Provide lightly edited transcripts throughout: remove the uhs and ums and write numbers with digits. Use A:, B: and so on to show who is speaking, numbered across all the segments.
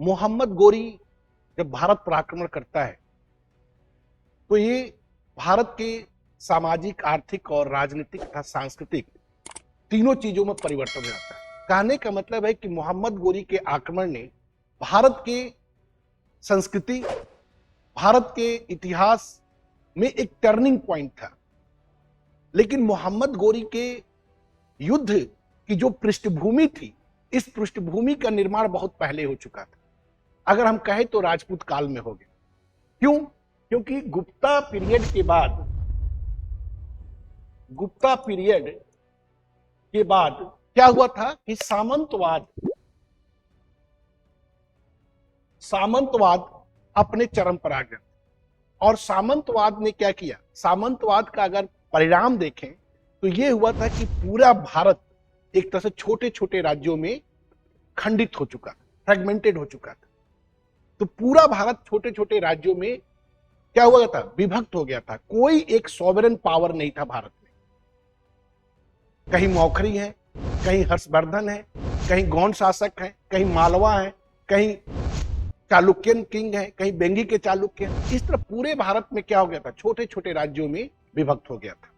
A: मोहम्मद गोरी जब भारत पर आक्रमण करता है तो ये भारत के सामाजिक, आर्थिक और राजनीतिक तथा सांस्कृतिक तीनों चीजों में परिवर्तन हो जाता है। कहने का मतलब है कि मोहम्मद गोरी के आक्रमण ने भारत के संस्कृति, भारत के इतिहास में एक टर्निंग पॉइंट था। लेकिन मोहम्मद गोरी के युद्ध की जो पृष्ठभूमि थी, इस पृष्ठभूमि का निर्माण बहुत पहले हो चुका था। अगर हम कहें तो राजपूत काल में हो गया। क्यों? क्योंकि गुप्ता पीरियड के बाद क्या हुआ था कि सामंतवाद अपने चरम पर आ गया। और सामंतवाद ने क्या किया? सामंतवाद का अगर परिणाम देखें तो यह हुआ था कि पूरा भारत एक तरह से छोटे छोटे राज्यों में खंडित हो चुका था, फ्रेगमेंटेड हो चुका था। तो पूरा भारत छोटे छोटे राज्यों में क्या हुआ था? विभक्त हो गया था। कोई एक सॉवरेन पावर नहीं था भारत में। कहीं मौखरी है, कहीं हर्षवर्धन है, कहीं गौंड शासक है, कहीं मालवा है, कहीं चालुक्यन किंग है, कहीं बेंगी के चालुक्य है। इस तरह पूरे भारत में क्या हो गया था? छोटे छोटे राज्यों में विभक्त हो गया था।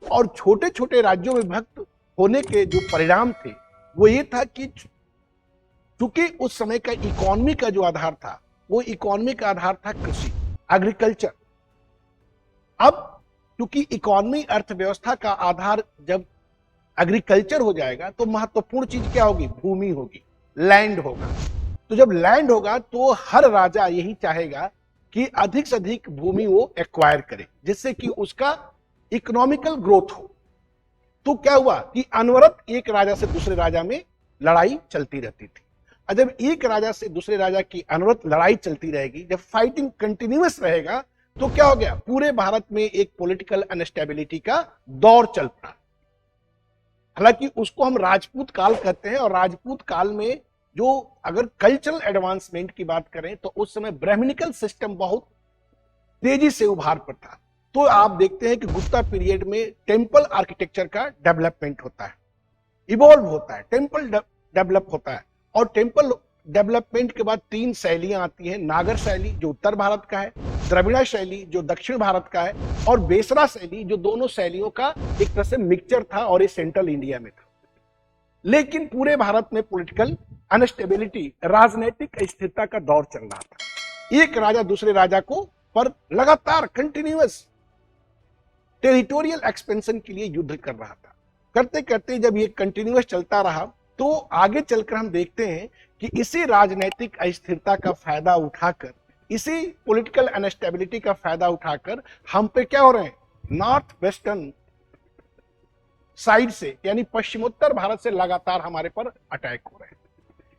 A: और छोटे छोटे राज्यों में विभक्त होने के जो परिणाम थे वो ये था कि चूंकि उस समय का इकोनॉमी का जो आधार था, वो इकोनॉमी का आधार था कृषि, एग्रीकल्चर। अब क्योंकि इकोनॉमी, अर्थव्यवस्था का आधार जब एग्रीकल्चर हो जाएगा तो महत्वपूर्ण चीज क्या होगी? भूमि होगी, लैंड होगा। तो जब लैंड होगा तो हर राजा यही चाहेगा कि अधिक से अधिक भूमि वो एक्वायर करे, जिससे कि उसका इकोनॉमिकल ग्रोथ हो। तो क्या हुआ कि अनवरत एक राजा से दूसरे राजा में लड़ाई चलती रहती थी। और जब एक राजा से दूसरे राजा की अनवरत लड़ाई चलती रहेगी, जब फाइटिंग कंटिन्यूअस रहेगा, तो क्या हो गया? पूरे भारत में एक पॉलिटिकल अनस्टेबिलिटी का दौर चल पड़ा। हालांकि उसको हम राजपूत काल कहते हैं। और राजपूत काल में जो अगर कल्चरल एडवांसमेंट की बात करें तो उस समय ब्राह्मणिकल सिस्टम बहुत तेजी से उभार पर था। तो आप देखते हैं कि गुप्ता पीरियड में टेम्पल आर्किटेक्चर का डेवलपमेंट होता है, इवॉल्व होता है, टेम्पल डेवलप होता है। और टेम्पल डेवलपमेंट के बाद तीन शैलियां आती हैं। नागर शैली जो उत्तर भारत का है, द्रविड़ा शैली जो दक्षिण भारत का है, और बेसरा शैली जो दोनों शैलियों का एक तरह से मिक्सचर था और ये सेंट्रल इंडिया में था। लेकिन पूरे भारत में पॉलिटिकल अनस्टेबिलिटी, राजनीतिक अस्थिरता का दौर चल रहा था। एक राजा दूसरे राजा को पर लगातार कंटिन्यूअस टेरिटोरियल एक्सपेंशन के लिए युद्ध कर रहा था। करते करते जब ये कंटिन्यूअस चलता रहा तो आगे चलकर हम देखते हैं कि इसी राजनीतिक अस्थिरता का फायदा उठाकर, इसी पॉलिटिकल अनस्टेबिलिटी का फायदा उठाकर हम पे क्या हो रहे हैं? नॉर्थ वेस्टर्न साइड से, यानी पश्चिमोत्तर भारत से लगातार हमारे पर अटैक हो रहे हैं।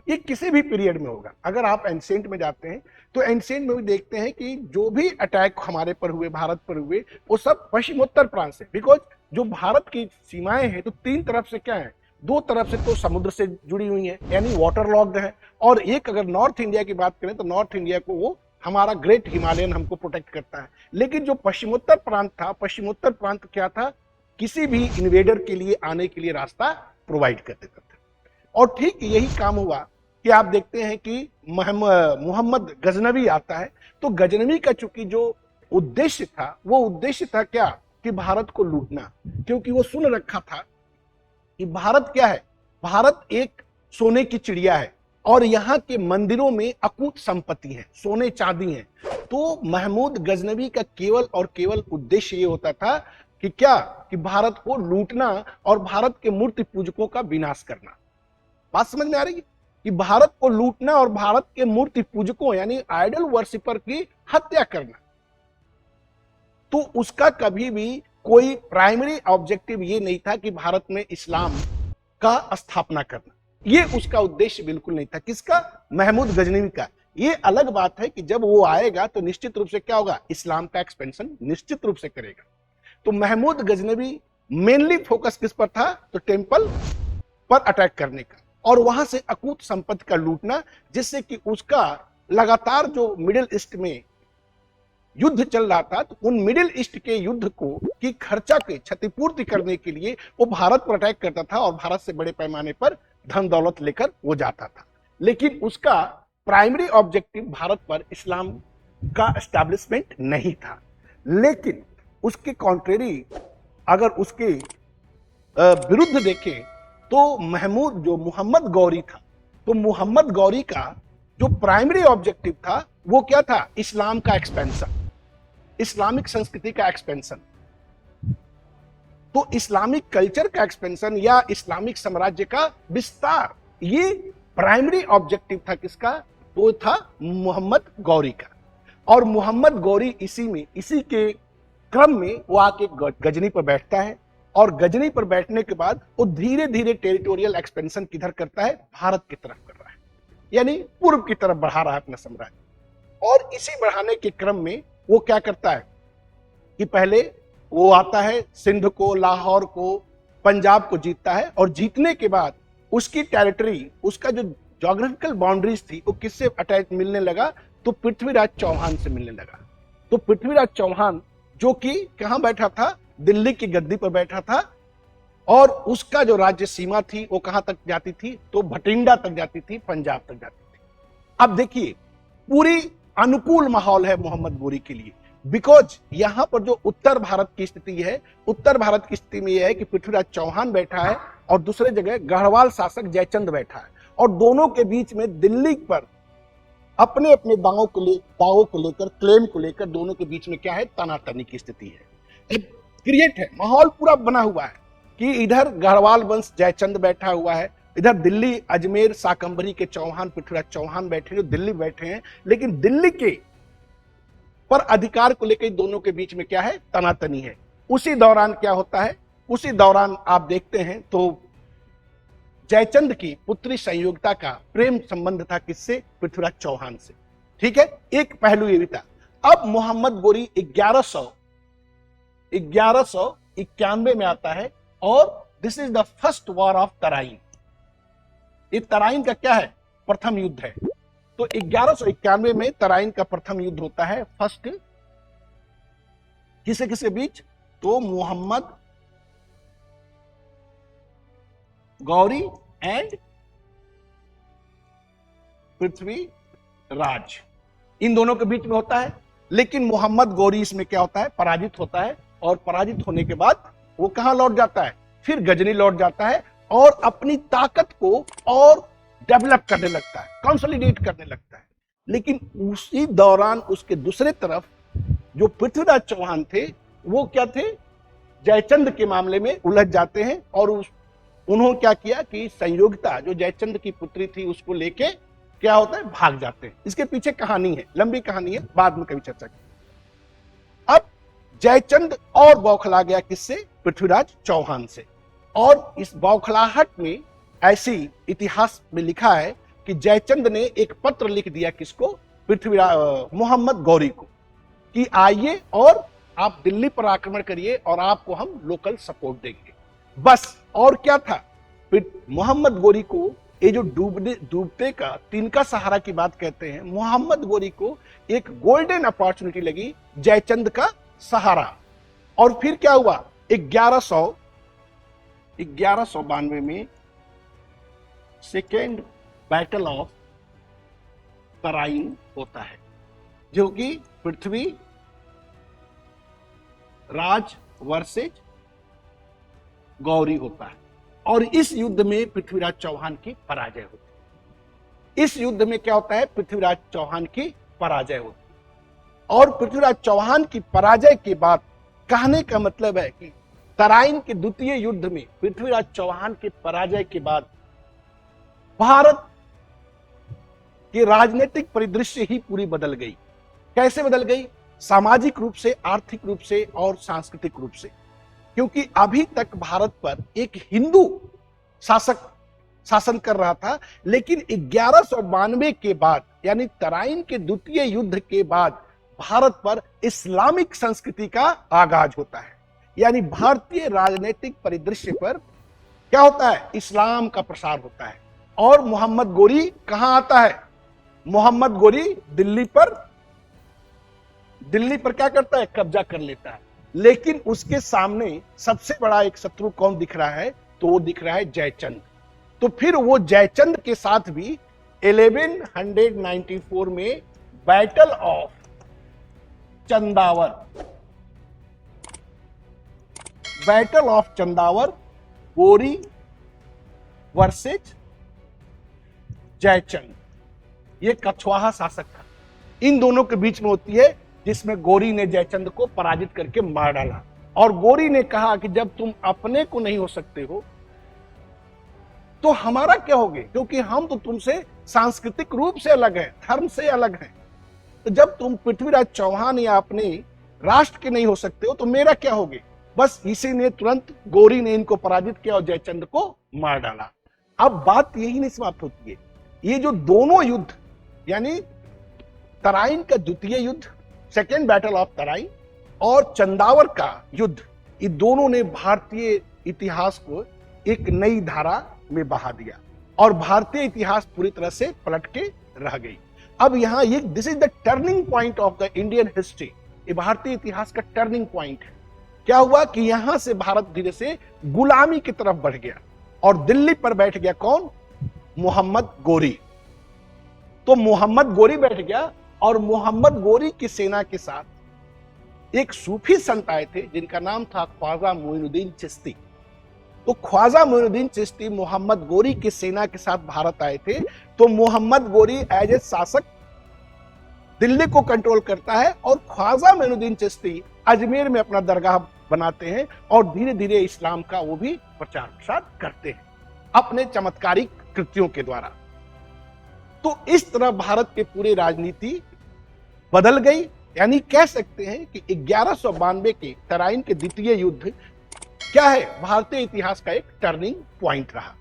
A: ये किसी भी पीरियड में होगा। अगर आप एंशिएंट में जाते हैं तो एंशिएंट में भी देखते हैं कि जो भी अटैक हमारे पर हुए, भारत पर हुए, वो सब पश्चिमोत्तर प्रांत से। बिकॉज जो भारत की सीमाएं हैं तो तीन तरफ से क्या है? दो तरफ से तो समुद्र से जुड़ी हुई है, यानी वाटर लॉक्ड है। और एक अगर नॉर्थ इंडिया की बात करें तो नॉर्थ इंडिया को वो हमारा ग्रेट हिमालयन हमको प्रोटेक्ट करता है। लेकिन जो पश्चिमोत्तर प्रांत था, पश्चिमोत्तर प्रांत क्या था? किसी भी इन्वेडर के लिए आने के लिए रास्ता प्रोवाइड कर देता था। और ठीक यही काम हुआ कि आप देखते हैं कि मोहम्मद गजनवी आता है। तो गजनवी का चूंकि जो उद्देश्य था, वो उद्देश्य था क्या? कि भारत को लूटना। क्योंकि वो सुन रखा था कि भारत क्या है? भारत एक सोने की चिड़िया है और यहाँ के मंदिरों में अकूत संपत्ति है, सोने चांदी है। तो महमूद गजनवी का केवल और केवल उद्देश्य ये होता था कि क्या? कि भारत को लूटना और भारत के मूर्ति पूजकों का विनाश करना। बात समझ में आ रही है? कि भारत को लूटना और भारत के मूर्ति पूजकों यानी आइडल वर्शिपर की हत्या करना। तो उसका कभी भी कोई प्राइमरी ऑब्जेक्टिव ये नहीं था कि भारत में इस्लाम का स्थापना करना। ये उसका उद्देश्य बिल्कुल नहीं था। किसका? महमूद गजनवी का। ये अलग बात है कि जब वो आएगा तो निश्चित रूप से क्या होगा? इस्लाम का एक्सपेंशन निश्चित रूप से करेगा। तो महमूद गजनवी मेनली फोकस किस पर था? तो टेम्पल पर अटैक करने का और वहां से अकूत संपत्ति का लूटना, जिससे कि उसका लगातार जो मिडिल ईस्ट में युद्ध चल रहा था, तो उन मिडिल ईस्ट के युद्ध को की खर्चा के क्षतिपूर्ति करने के लिए वो भारत पर अटैक करता था और भारत से बड़े पैमाने पर धन दौलत लेकर वो जाता था। लेकिन उसका प्राइमरी ऑब्जेक्टिव भारत पर इस्लाम का एस्टैब्लिशमेंट नहीं था। लेकिन उसके कॉन्ट्रेरी अगर उसके विरुद्ध देखें तो मोहम्मद गौरी था, तो मोहम्मद गौरी का जो प्राइमरी ऑब्जेक्टिव था वो क्या था? इस्लाम का एक्सपेंशन, इस्लामिक संस्कृति का एक्सपेंशन। तो इस्लामिक कल्चर का एक्सपेंशन या इस्लामिक साम्राज्य का विस्तार, ये प्राइमरी ऑब्जेक्टिव था किसका? वो था मोहम्मद गौरी का। और मोहम्मद गौरी इसी के क्रम में वो आके गजनी पर बैठता है, और गजनी पर बैठने के बाद वो धीरे धीरे टेरिटोरियल एक्सपेंशन किधर करता है? भारत की तरफ कर रहा है, यानी पूर्व की तरफ बढ़ा रहा है अपना साम्राज्य। और इसी बढ़ाने के क्रम में वो क्या करता है कि पहले वो आता है सिंध को, लाहौर को, पंजाब को जीतता है, और जीतने के बाद उसकी टेरिटरी, उसका जो ज्योग्राफिकल बाउंड्रीज थी वो किससे अटैच मिलने लगा? तो पृथ्वीराज चौहान से मिलने लगा। तो पृथ्वीराज चौहान जो कि कहां बैठा था? दिल्ली की गद्दी पर बैठा था, और उसका जो राज्य सीमा थी वो कहां तक जाती थी? तो भटिंडा तक जाती थी, पंजाब तक जाती थी। अब देखिए पूरी अनुकूल माहौल है मोहम्मद गौरी के लिए, बिकॉज यहां पर जो उत्तर भारत की स्थिति है, उत्तर भारत की स्थिति में यह है कि पृथ्वीराज चौहान बैठा है और दूसरे जगह गढ़वाल शासक जयचंद बैठा है, और दोनों के बीच में दिल्ली पर अपने अपने दावों को लेकर, क्लेम को लेकर दोनों के बीच में क्या है? तनातनी की स्थिति है, क्रिएट है, माहौल पूरा बना हुआ है कि इधर गढ़वाल वंश जयचंद बैठा हुआ है, इधर दिल्ली अजमेर शाकंभरी के चौहान पृथ्वीराज चौहान बैठे जो दिल्ली बैठे हैं, लेकिन दिल्ली के पर अधिकार को लेकर दोनों के बीच में क्या है? तनातनी है। उसी दौरान क्या होता है? उसी दौरान आप देखते हैं तो जयचंद की पुत्री संयोगिता का प्रेम संबंध था किससे? पृथ्वीराज चौहान से। ठीक है, एक पहलू ये भी था। अब मोहम्मद गौरी 1191 में आता है, और this is the first war of Tarain. ये तराइन का क्या है? प्रथम युद्ध है। तो 1191 में तराइन का प्रथम युद्ध होता है। फर्स्ट किसे किसके बीच? तो मोहम्मद गौरी एंड पृथ्वीराज, इन दोनों के बीच में होता है। लेकिन मोहम्मद गौरी इसमें क्या होता है? पराजित होता है, और पराजित होने के बाद वो कहां लौट जाता है? फिर गजनी लौट जाता है, और अपनी ताकत को और डेवलप करने लगता है, कंसोलिडेट करने लगता है। लेकिन उसी दौरान उसके दूसरे तरफ जो पृथ्वीराज चौहान थे वो क्या थे? जयचंद के मामले में उलझ जाते हैं, और उन्होंने क्या किया कि संयोगिता जो जयचंद की पुत्री थी उसको लेके क्या होता है? भाग जाते हैं। इसके पीछे कहानी है, लंबी कहानी है, बाद में कभी चर्चा की। अब जयचंद और बौखला गया किससे? पृथ्वीराज चौहान से। और इस बौखलाहट में ऐसी इतिहास में लिखा है कि जयचंद ने एक पत्र लिख दिया किसको? पृथ्वीराज मोहम्मद गौरी को, कि आइए और आप दिल्ली पर आक्रमण करिए और आपको हम लोकल सपोर्ट देंगे। बस, और क्या था? फिर मोहम्मद गौरी को ये जो डूबते का तिनका सहारा की बात कहते हैं, मोहम्मद गौरी को एक गोल्डन अपॉर्चुनिटी लगी जयचंद का सहारा। और फिर क्या हुआ? 1192 में सेकेंड बैटल ऑफ तराइन होता है, जो कि पृथ्वी राज वर्सेज गौरी होता है। और इस युद्ध में पृथ्वीराज चौहान की पराजय होती है। इस युद्ध में क्या होता है? पृथ्वीराज चौहान की पराजय होती है। और पृथ्वीराज चौहान की पराजय के बाद, कहने का मतलब है कि तराइन के द्वितीय युद्ध में पृथ्वीराज चौहान के पराजय के बाद भारत की राजनीतिक परिदृश्य ही पूरी बदल गई। कैसे बदल गई? सामाजिक रूप से, आर्थिक रूप से और सांस्कृतिक रूप से। क्योंकि अभी तक भारत पर एक हिंदू शासक शासन कर रहा था, लेकिन 1192 के बाद, यानी तराइन के द्वितीय युद्ध के बाद भारत पर इस्लामिक संस्कृति का आगाज होता है। यानी भारतीय राजनीतिक परिदृश्य पर क्या होता है? इस्लाम का प्रसार होता है। और मोहम्मद गौरी कहां आता है? मोहम्मद गौरी दिल्ली पर क्या करता है? कब्जा कर लेता है। लेकिन उसके सामने सबसे बड़ा एक शत्रु कौन दिख रहा है? तो वो दिख रहा है जयचंद। तो फिर वो जयचंद के साथ भी 1194 में battle of Chandawar, battle of Chandawar, Ghori versus Jaichand, ये कछवाहा शासक था, इन दोनों के बीच में होती है, जिसमें गोरी ने जयचंद को पराजित करके मार डाला। और गोरी ने कहा कि जब तुम अपने को नहीं हो सकते हो तो हमारा क्या होगे, क्योंकि हम तो तुमसे सांस्कृतिक रूप से अलग हैं, धर्म से अलग हैं। तो जब तुम पृथ्वीराज चौहान या अपने राष्ट्र के नहीं हो सकते हो तो मेरा क्या होगे। बस इसी ने तुरंत गोरी ने इनको पराजित किया और जयचंद को मार डाला। अब बात यही नहीं समाप्त होती है, ये जो दोनों युद्ध, यानी तराइन का द्वितीय युद्ध, सेकेंड बैटल ऑफ तराइन, और चंदावर का युद्ध, ये दोनों ने भारतीय इतिहास को एक नई धारा में बहा दिया और भारतीय इतिहास पूरी तरह से पलट के रह गई। अब यहां ये this is the turning point of the Indian history, ये भारतीय इतिहास का टर्निंग पॉइंट है। क्या हुआ कि यहां से भारत धीरे से गुलामी की तरफ बढ़ गया और दिल्ली पर बैठ गया कौन, मोहम्मद गोरी। तो मोहम्मद गोरी बैठ गया और मोहम्मद गोरी की सेना के साथ एक सूफी संत आए थे जिनका नाम था ख्वाजा मोइनुद्दीन चिश्ती। तो ख्वाजा मोइनुद्दीन चिश्ती मोहम्मद गोरी की सेना के साथ भारत आए थे। तो मोहम्मद गोरी एज ए शासक दिल्ली को कंट्रोल करता है और ख्वाजा मोइनुद्दीन चिश्ती अजमेर में अपना दरगाह बनाते हैं और धीरे धीरे इस्लाम का वो भी प्रचार प्रसार करते हैं अपने चमत्कारिक कृतियों के द्वारा। तो इस तरह भारत के पूरी राजनीति बदल गई, यानी कह सकते हैं कि 1192 के तराइन के द्वितीय युद्ध क्या है, भारतीय इतिहास का एक टर्निंग पॉइंट रहा।